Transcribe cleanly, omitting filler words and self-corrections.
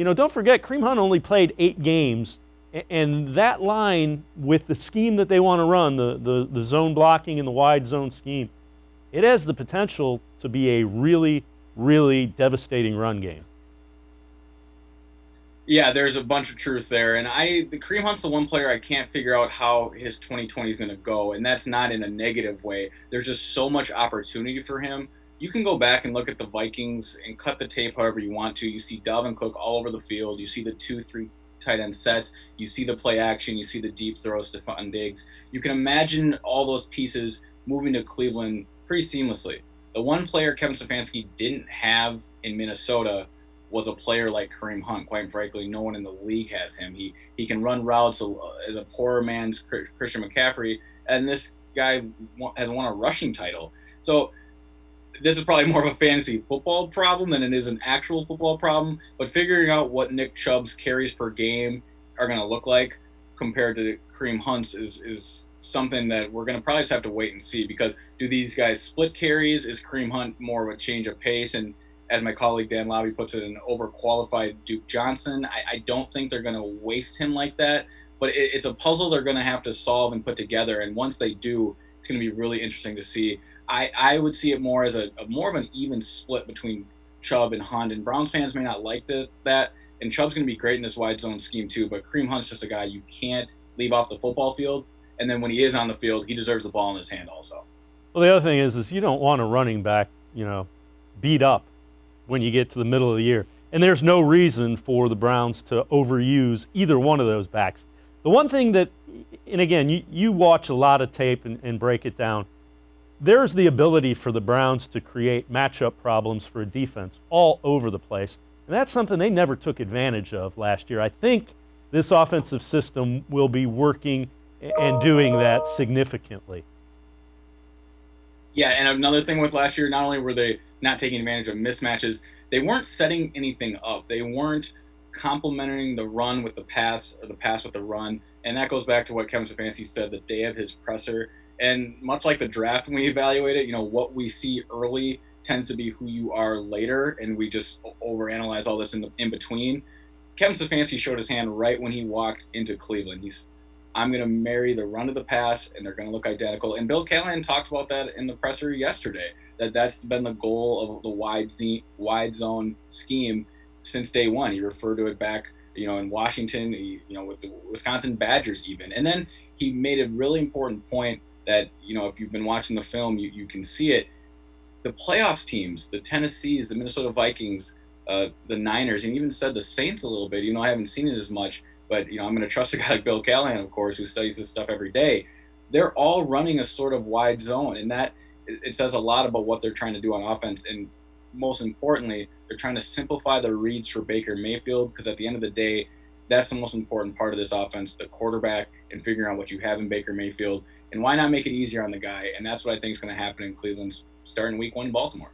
don't forget, Kareem Hunt only played 8 games, and that line with the scheme that they want to run, the zone blocking and the wide zone scheme, it has the potential to be a really, really devastating run game. Yeah, there's a bunch of truth there, and the Kareem Hunt's the one player I can't figure out how his 2020 is going to go, and that's not in a negative way. There's just so much opportunity for him. You can go back and look at the Vikings and cut the tape however you want to. You see Dalvin Cook all over the field. You see the 2-3 tight end sets. You see the play action. You see the deep throws to Stephon Diggs. You can imagine all those pieces moving to Cleveland pretty seamlessly. The one player Kevin Stefanski didn't have in Minnesota was a player like Kareem Hunt. Quite frankly, no one in the league has him. He can run routes as a poor man's Christian McCaffrey, and this guy has won a rushing title. So this is probably more of a fantasy football problem than it is an actual football problem. But figuring out what Nick Chubb's carries per game are going to look like compared to Kareem Hunt's is something that we're going to probably just have to wait and see, because do these guys split carries? Is Kareem Hunt more of a change of pace? And as my colleague Dan Lobby puts it, an overqualified Duke Johnson. I don't think they're going to waste him like that, but it's a puzzle they're going to have to solve and put together. And once they do, it's going to be really interesting to see. I would see it more as a more of an even split between Chubb and Hunt. And Browns fans may not like that. And Chubb's going to be great in this wide zone scheme too. But Kareem Hunt's just a guy you can't leave off the football field. And then when he is on the field, he deserves the ball in his hand also. Well, the other thing is you don't want a running back, beat up when you get to the middle of the year. And there's no reason for the Browns to overuse either one of those backs. The one thing that, and again, you watch a lot of tape and break it down, there's the ability for the Browns to create matchup problems for a defense all over the place. And that's something they never took advantage of last year. I think this offensive system will be working and doing that significantly. Yeah, and another thing with last year, not only were they not taking advantage of mismatches, they weren't setting anything up. They weren't complementing the run with the pass or the pass with the run. And that goes back to what Kevin Stefanski said the day of his presser. And much like the draft, when we evaluate it, what we see early tends to be who you are later, and we just overanalyze all this in between. Kevin Stefanski showed his hand right when he walked into Cleveland. I'm going to marry the run to the pass, and they're going to look identical. And Bill Callahan talked about that in the presser yesterday, that's been the goal of the wide zone scheme since day one. He referred to it back, in Washington, with the Wisconsin Badgers even. And then he made a really important point that, if you've been watching the film, you can see it. The playoffs teams, the Tennessees, the Minnesota Vikings, the Niners, and even said the Saints a little bit, I haven't seen it as much, but, I'm going to trust a guy like Bill Callahan, of course, who studies this stuff every day. They're all running a sort of wide zone, and that it says a lot about what they're trying to do on offense. And most importantly, they're trying to simplify the reads for Baker Mayfield, because at the end of the day, that's the most important part of this offense, the quarterback, and figuring out what you have in Baker Mayfield. And why not make it easier on the guy? And that's what I think is going to happen in Cleveland starting week 1 in Baltimore.